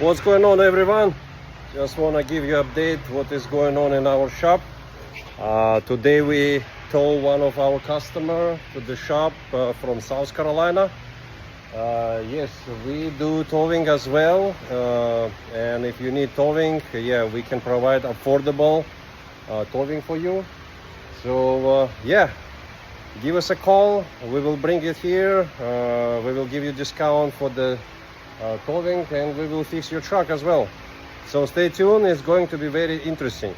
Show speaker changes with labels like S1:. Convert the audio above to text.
S1: What's going on, everyone? Just want to give you update what is going on in our shop. Today we tow one of our customer to the shop from South Carolina. Yes, we do towing as well, and if you need towing, yeah, we can provide affordable towing for you. So yeah, give us a call, we will bring it here. We will give you discount for the towing, and we will fix your truck as well. So stay tuned, it's going to be very interesting.